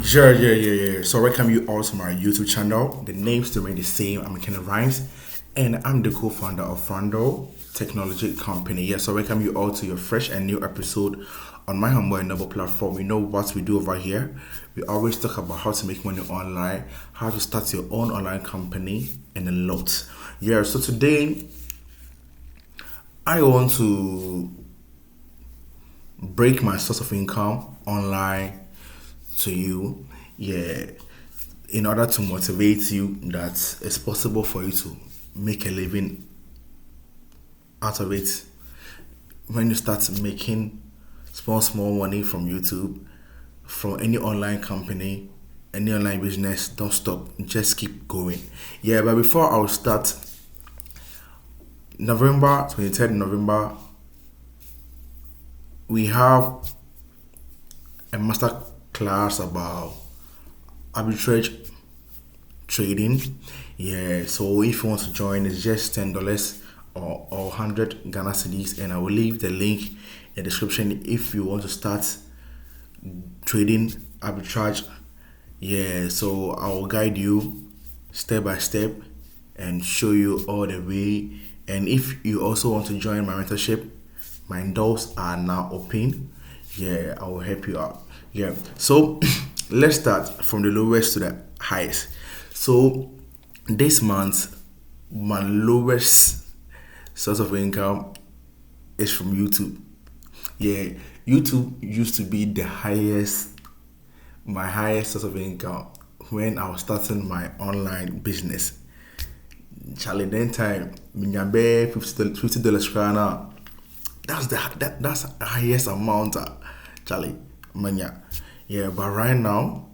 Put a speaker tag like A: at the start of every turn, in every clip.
A: Yeah. So welcome you all to my YouTube channel. The names remain the same. I'm Kenny Rhymes, and I'm the co-founder of Frando Technology Company. Yeah, so welcome you all to your fresh and new episode on my humble and noble platform. You know what we do over here. We always talk about how to make money online, how to start your own online company, and a lot. Yeah, so today I want to break my source of income online to you. Yeah, in order to motivate you that it's possible for you to make a living out of it. When you start making small money from YouTube, from any online company, any online business, don't stop, just keep going. Yeah, but before I will start, November 23rd November, we have a master class about arbitrage trading. Yeah, so if you want to join, it's just $10 or 100 Ghana cedis, and I will leave the link in the description if you want to start trading arbitrage. Yeah, so I will guide you step by step and show you all the way. And if you also want to join my mentorship, my doors are now open. Yeah, I will help you out. Yeah, so let's start from the lowest to the highest. So this month, my lowest source of income is from YouTube. Yeah, YouTube used to be my highest source of income when I was starting my online business. Charlie, then time, minyabe $50 krana. That's the highest amount, Charlie, manya. Yeah, but right now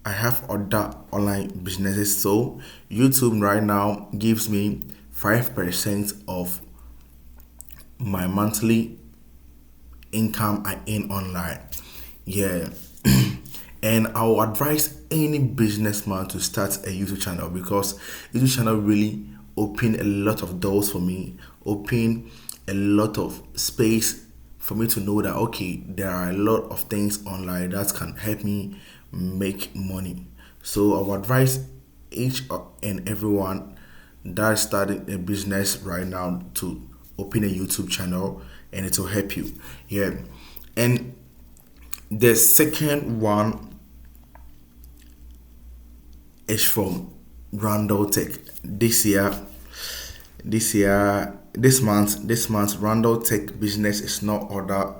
A: I have other online businesses. So YouTube right now gives me 5% of my monthly income I earn online. Yeah. And I will advise any businessman to start a YouTube channel because YouTube channel really open a lot of doors for me, open a lot of space for me to know that okay, there are a lot of things online that can help me make money. So I will advise each and everyone that's starting a business right now to open a YouTube channel, and it will help you. Yeah. And the second one is from Randall Tech. This month, Randall Tech business is not other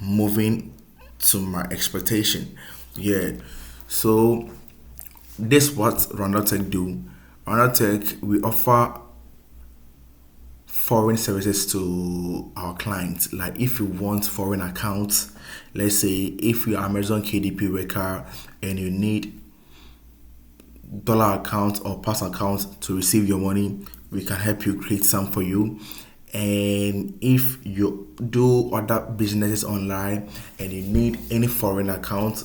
A: moving to my expectation. Yeah. So this what Randall Tech do. Randall Tech, we offer foreign services to our clients. Like if you want foreign accounts, let's say if you're Amazon KDP worker and you need dollar account or pass account to receive your money, we can help you create some for you. And if you do other businesses online and you need any foreign account,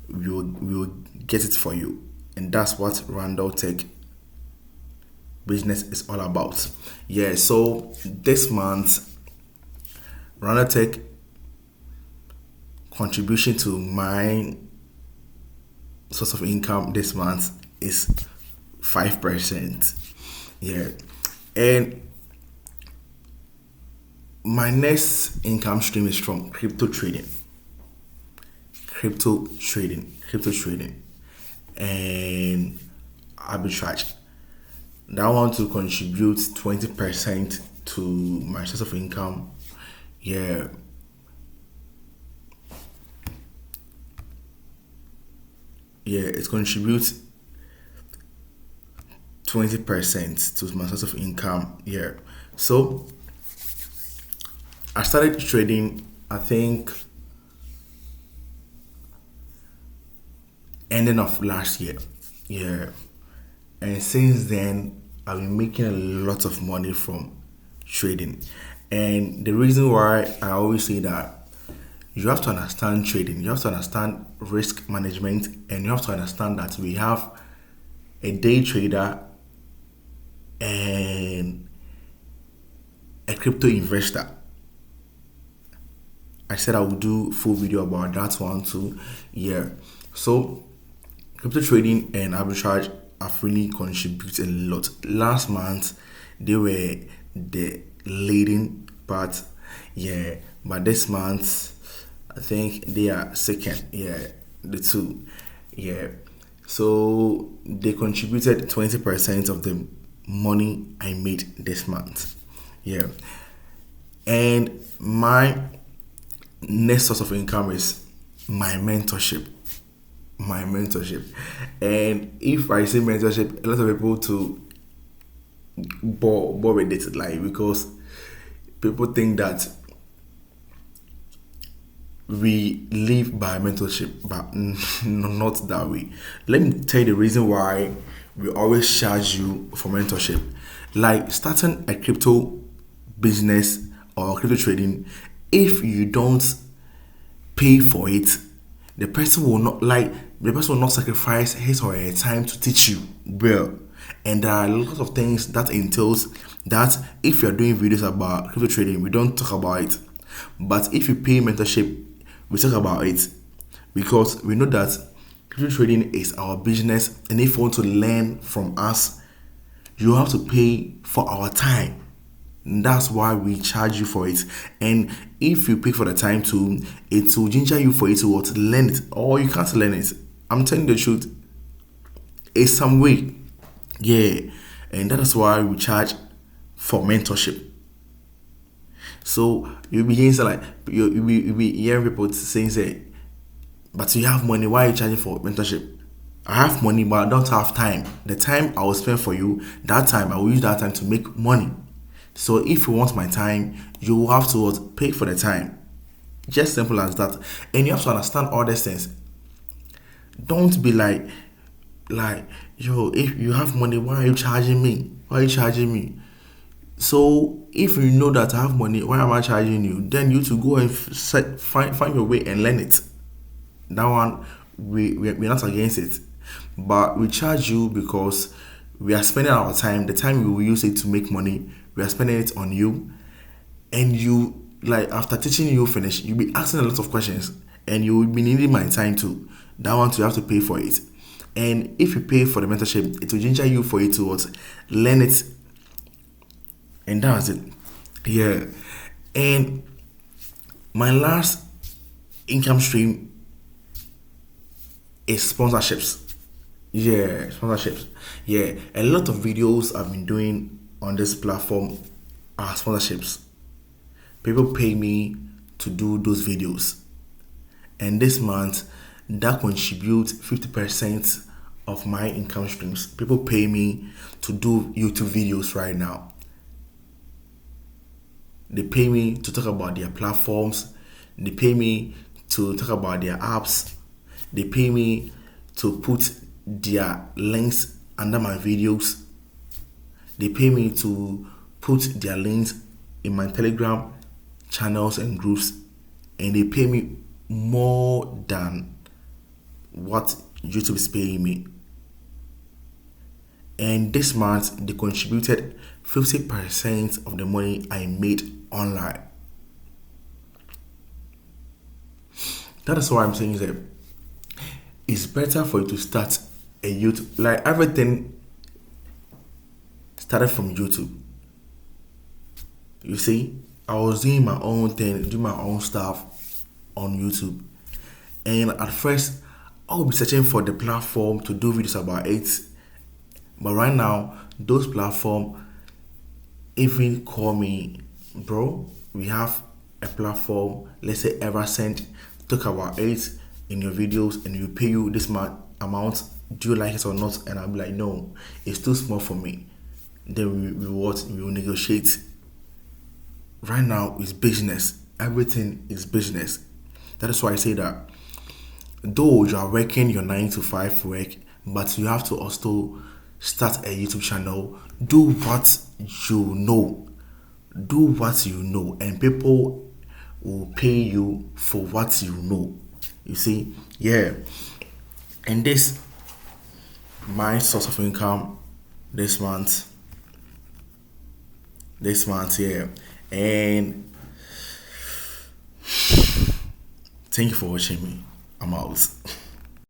A: we will get it for you. And that's what Randall Tech business is all about. Yeah, so this month, Randall Tech contribution to my source of income this month is 5%. Yeah. And my next income stream is from crypto trading. Crypto trading and arbitrage. That one to contribute 20% to my source of income. Yeah. Yeah, it contributes 20% to my source of income. Yeah. So I started trading, I think, ending of last year. Yeah. And since then, I've been making a lot of money from trading. And the reason why I always say that you have to understand trading, you have to understand risk management, and you have to understand that we have a day trader and a crypto investor. I said I would do full video about that one too. Yeah. So crypto trading and arbitrage have really contributed a lot. Last month they were the leading part, yeah. But this month I think they are second, yeah, the two, yeah. So they contributed 20% of the money I made this month, yeah. And my next source of income is my mentorship. My mentorship. And if I say mentorship, a lot of people to bore with it, like, because people think that we live by mentorship, but not that way. Let me tell you the reason why we always charge you for mentorship. Like starting a crypto business or crypto trading, if you don't pay for it, the person will not sacrifice his or her time to teach you well. And there are lots of things that entails that. If you're doing videos about crypto trading, we don't talk about it. But if you pay mentorship, we talk about it, because we know that crypto trading is our business, and if you want to learn from us, you have to pay for our time. That's why we charge you for it. And if you pay for the time too, it will ginger you for you to what, learn it, or you can't learn it. I'm telling you the truth. It's some way, yeah. And that is why we charge for mentorship. So you begin to like you be hearing people saying, say, but you have money, why are you charging for mentorship? I have money, but I don't have time. The time I will spend for you, that time I will use that time to make money. So if you want my time, you will have to what, pay for the time. Just simple as that. And you have to understand all these things. Don't be like, yo, if you have money, why are you charging me? Why are you charging me? So if you know that I have money, why am I charging you? Then you to go and find your way and learn it. That one, we're not against it, but we charge you because we are spending our time. The time we will use it to make money, we are spending it on you. And you, like, after teaching you finish, you'll be asking a lot of questions, and you will be needing my time too. That one, you have to pay for it. And if you pay for the mentorship, it will ginger you for you to what, learn it. And that's it, yeah. And my last income stream is sponsorships. Yeah, sponsorships. Yeah, a lot of videos I've been doing on this platform are sponsorships. People pay me to do those videos, and this month that contributes 50% of my income streams. People pay me to do YouTube videos right now. They pay me to talk about their platforms. They pay me to talk about their apps. They pay me to put their links under my videos. They pay me to put their links in my Telegram channels and groups. And they pay me more than what YouTube is paying me. And this month, they contributed 50% of the money I made online. That is why I'm saying that it's better for you to start a YouTube. Like, everything started from YouTube. You see, I was doing my own thing, doing my own stuff on YouTube. And at first, I would be searching for the platform to do videos about it. But right now, those platforms even call me, bro, we have a platform, let's say Eversend, talk about it in your videos, and we pay you this amount. Do you like it or not? And I'll be like, no, it's too small for me. Then we will negotiate. Right now, it's business. Everything is business. That is why I say that though you are working your 9 to 5 work, but you have to also start a YouTube channel. Do what you know. Do what you know, and people will pay you for what you know. You see, yeah. And this, my source of income this month, yeah. And Thank you for watching me. I'm out.